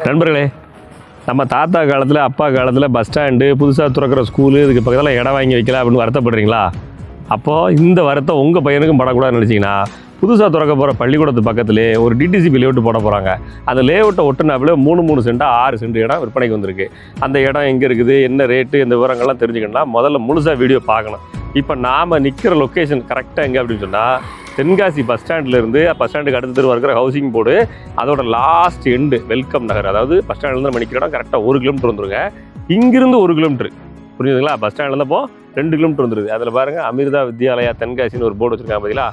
நண்பர்களே, நம்ம தாத்தா காலத்தில் அப்பா காலத்தில் பஸ் ஸ்டாண்டு புதுசாக திறக்கிற ஸ்கூலு இதுக்கு பக்கத்தில் இடம் வாங்கி வைக்கல அப்படின்னு வருத்தப்படுறீங்களா? அப்போது இந்த வருத்தம் உங்கள் பையனுக்கும் படக்கூடாதுன்னு நினச்சிங்கன்னா புதுசாக திறக்க போகிற பள்ளிக்கூடத்து பக்கத்துலேயே ஒரு டிடிசிபி லேஅவுட் போட போகிறாங்க. அந்த லேஅவுட்டை ஒட்டுனாப்பில் 3 சென்ட்டாக 6 சென்ட் இடம் விற்பனைக்கு வந்திருக்கு. அந்த இடம் எங்கே இருக்குது, என்ன ரேட்டு, இந்த விவரங்கள்லாம் தெரிஞ்சுக்கணும்னா முதல்ல முழுசாக வீடியோ பார்க்கணும். இப்போ நாம் நிற்கிற லொக்கேஷன் கரெக்டாக எங்கே அப்படின்னு சொன்னால் தென்காசி பஸ் ஸ்டாண்ட்லேருந்து பஸ் ஸ்டாண்டுக்கு அடுத்த தெருவா இருக்கிற ஹவுசிங் போர்டு அதோட லாஸ்ட் எண்டு வெல்கம் நகர், அதாவது பஸ் ஸ்டாண்ட்லேருந்து நம்ம நிற்கிற இடம் கரெக்டாக 1 கிலோமீட்டர் வந்துருங்க. இங்கிருந்து 1 கிலோமீட்டர் புரியுதுங்களா? பஸ் ஸ்டாண்ட்லேருந்தப்போ 2 கிலோமீட்டர் வந்துருது. அதில் பாருங்கள் அமிர்தா வித்யாலயா தென்காசின்னு ஒரு போர்டு வச்சுருக்காங்க. பார்த்தீங்களா?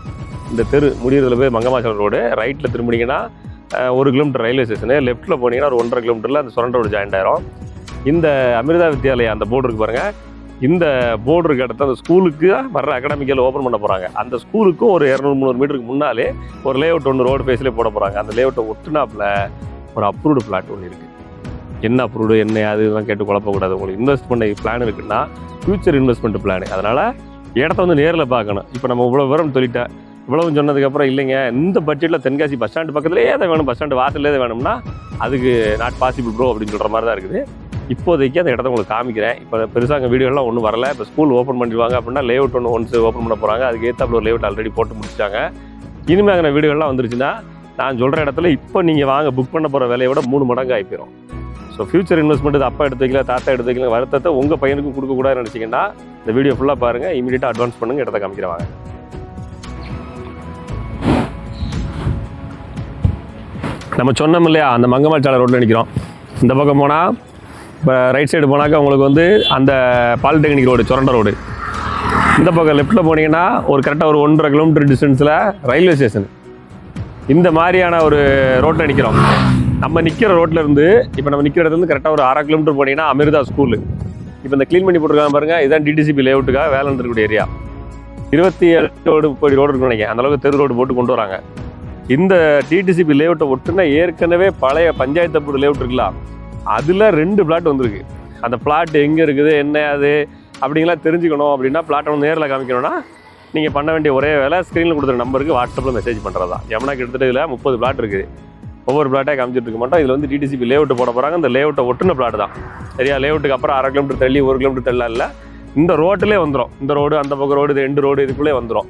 இந்த தெரு முடிகிறதுல போய் மங்கமாச்சலம் ரோடு, ரைட்டில் திரும்பினீங்கன்னா 1 கிலோமீட்டர் ரயில்வே ஸ்டேஷனு, லெஃப்ட்டில் போனீங்கன்னா ஒரு 1.5 கிலோமீட்டரில் அந்த சுரண்ட ரோடு ஜாயிண்ட் ஆயிரும். இந்த அமிர்தா வித்யாலயா அந்த போர்டு இருக்குது பாருங்கள். இந்த போர்டு இருக்க இடத்த அந்த ஸ்கூலுக்கு வர்ற அகாடமிக்கில் ஓப்பன் பண்ண போகிறாங்க. அந்த ஸ்கூலுக்கும் ஒரு 200-300 மீட்டருக்கு முன்னாலே ஒரு லேஅவுட் ஒன்று ரோடு ஃபேஸ்லேயே போட போகிறாங்க. அந்த லேஅவுட்டை ஒட்டுனாப்பில் ஒரு அப்ரூவ்டு பிளாட் ஒன்று இருக்குது. என்ன அப்ரூவ்டு என்ன அதெல்லாம் கேட்டு குழப்பக்கூடாது. உங்களுக்கு இன்வெஸ்ட் பண்ண பிளான் இருக்குன்னா ஃபியூச்சர் இன்வெஸ்ட்மெண்ட் பிளான். அதனால் இடத்த வந்து நேரில் பார்க்கணும். இப்போ நம்ம இவ்வளோ விவரம் சொல்லிட்டேன். இவ்வளவு சொன்னதுக்கப்புறம் இல்லைங்க இந்த பட்ஜெட்டில் தென்காசி பஸ் ஸ்டாண்டு பக்கத்துலேயே தான் வேணும், பஸ் ஸ்டாண்டு வாசல்லே வேணும்னா அதுக்கு நாட் பாசிபிள் ப்ரோ அப்படின்னு சொல்கிற மாதிரி தான் இருக்குது. இப்போதைக்கு அந்த இடத்த உங்களுக்கு காமிக்கிறேன். இப்போ பெருசாக அங்கே வீடியோலாம் ஒன்றும் வரல. இப்போ ஸ்கூல் ஓப்பன் பண்ணிடுவாங்க அப்படின்னா லேஅவுட் ஒன்ஸ் ஓப்பன் பண்ண போகிறாங்க. அதுக்கு ஏற்றாப்புல ஒரு லேஅவுட் ஆல்ரெடி போட்டு முடிச்சிட்டாங்க. இனிமேல் அங்கே வீடியோலாம் வந்துருச்சுன்னா நான் சொல்கிற இடத்துல இப்போ நீங்கள் வாங்க புக் பண்ண போகிற விலையை விட 3 மடங்கு ஆகிப்போம். ஸோ ஃபியூச்சர் இன்வெஸ்ட்மெண்ட் இது அப்பா எடுத்து வைக்கல, தாத்தா எடுத்து வைக்கல, வருத்தத்தை உங்கள் பையனுக்கும் கொடுக்கக்கூடாதுன்னு நினச்சிங்கன்னா இந்த வீடியோ ஃபுல்லாக பாருங்கள். இமீடியட்டாக அட்வான்ஸ் பண்ணுங்கள், இடத்த காமிக்கிறவாங்க. நம்ம சொன்னோம் இல்லையா, அந்த மங்கமாச்சாலை ரோட்டில் நிற்கிறோம். இந்த பக்கம் போனால் இப்போ ரைட் சைடு போனாக்கா உங்களுக்கு வந்து அந்த பாலிடெக்னிக் ரோடு சுரண்ட ரோடு. இந்த பக்கம் லெஃப்ட்டில் போனீங்கன்னா ஒரு கரெக்டாக ஒரு 1.5 கிலோமீட்டர் டிஸ்டன்ஸில் ரயில்வே ஸ்டேஷன். இந்த மாதிரியான ஒரு ரோட்டில் நிற்கிறோம். நம்ம நிற்கிற ரோட்டில் இருந்து இப்போ நம்ம நிற்கிற இடத்துல கரெக்டாக ஒரு 1/2 கிலோமீட்டர் போனீங்கன்னா அமிர்தா ஸ்கூலு. இப்போ இந்த க்ளீன் பண்ணி போட்டுருக்காங்க பாருங்கள், இதுதான் டிடிசிபி லேஅவுட்டுக்காக வேலை நடந்துக்கூடிய ஏரியா. 27 ரோடு இருக்குன்னு நினைக்கிறேன். அந்தளவுக்கு தெரு ரோடு போட்டு கொண்டு வராங்க. இந்த டிடிசிபி லேஅவுட்டை ஒட்டுனா ஏற்கனவே பழைய பஞ்சாயத்து போர்டு லேஅவுட் இருக்கலாம், அதில் 2 பிளாட் வந்திருக்கு. அந்த பிளாட் எங்கே இருக்குது என்ன அது அப்படிங்கலாம் தெரிஞ்சுக்கணும் அப்படின்னா பிளாட்டை வந்து நேரில் காமிக்கணும்னா நீங்கள் பண்ண வேண்டிய ஒரே வேலை ஸ்க்ரீனில் கொடுத்துற நம்பருக்கு வாட்ஸ்அப்பில் மெசேஜ் பண்ணுறது தான். எவனாக்கு எடுத்துகிட்டு இதில் 30 பிளாட் இருக்குது. ஒவ்வொரு பிளாட்டாக காமிச்சிட்டு இருக்க மாட்டோம். இதில் வந்து டிடிசிபி லேஅவுட் போட போகிறாங்க. இந்த லேஅவுட்டை ஒட்டுன பிளாட் தான் சரியா? லேஅவுட்டுக்கு அப்புறம் 1/2 கிலோமீட்டர் தள்ளி 1 கிலோமீட்டர் தள்ளா இல்லை, இந்த ரோட்டிலே வந்துடும். இந்த ரோடு அந்த பக்கம் ரோடு, இது 2 ரோடு இதுக்குள்ளே வந்துடும்.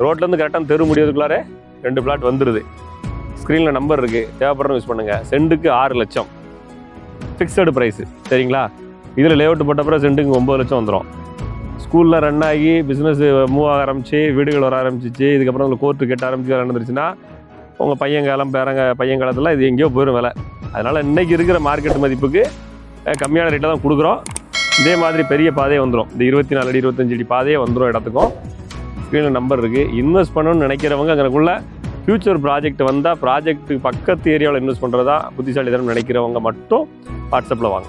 ரோட்லேருந்து கரெக்டாக தெரு முடியறதுக்குள்ளாரே 2 பிளாட் வந்துடுது. ஸ்க்ரீனில் நம்பர் இருக்குது, தேவைப்படுறோம் யூஸ் பண்ணுங்கள். சென்ட்டுக்கு 6 லட்சம் ஃபிக்ஸடு ப்ரைஸு சரிங்களா? இதில் லேஅவுட் போட்டப்பறம் சென்ட்டுக்கு 9 லட்சம் வந்துடும். ஸ்கூலில் ரன் ஆகி பிஸ்னஸ் மூவ் ஆக ஆரம்பிச்சு, வீடுகள் வர ஆரம்பிச்சிச்சு, இதுக்கப்புறம் உங்களுக்கு கோர்ட்டு கட்ட ஆரம்பிச்சு நடந்துருச்சுன்னா உங்கள் பையங்காலம் பையங்காலத்தில் இது எங்கேயோ போயிடும் விலை. அதனால் இன்றைக்கி இருக்கிற மார்க்கெட் மதிப்புக்கு கம்மியான ரேட்டில் தான் கொடுக்குறோம். இதே மாதிரி பெரிய பாதையே வந்துடும். இந்த 24 அடி 25 அடி பாதையே வந்துடும் இடத்துக்கும். ஸ்க்ரீனில் நம்பர் இருக்குது. இன்வெஸ்ட் பண்ணணும்னு நினைக்கிறவங்க அங்கேக்குள்ள ஃபியூச்சர் ப்ராஜெக்ட் வந்தால் ப்ராஜெக்ட்டுக்கு பக்கத்து ஏரியாவில் இன்வெஸ்ட் பண்ணுறதா புத்திசாலித்தனம் நினைக்கிறவங்க மட்டும் வாட்ஸ்அப்பில் வாங்க.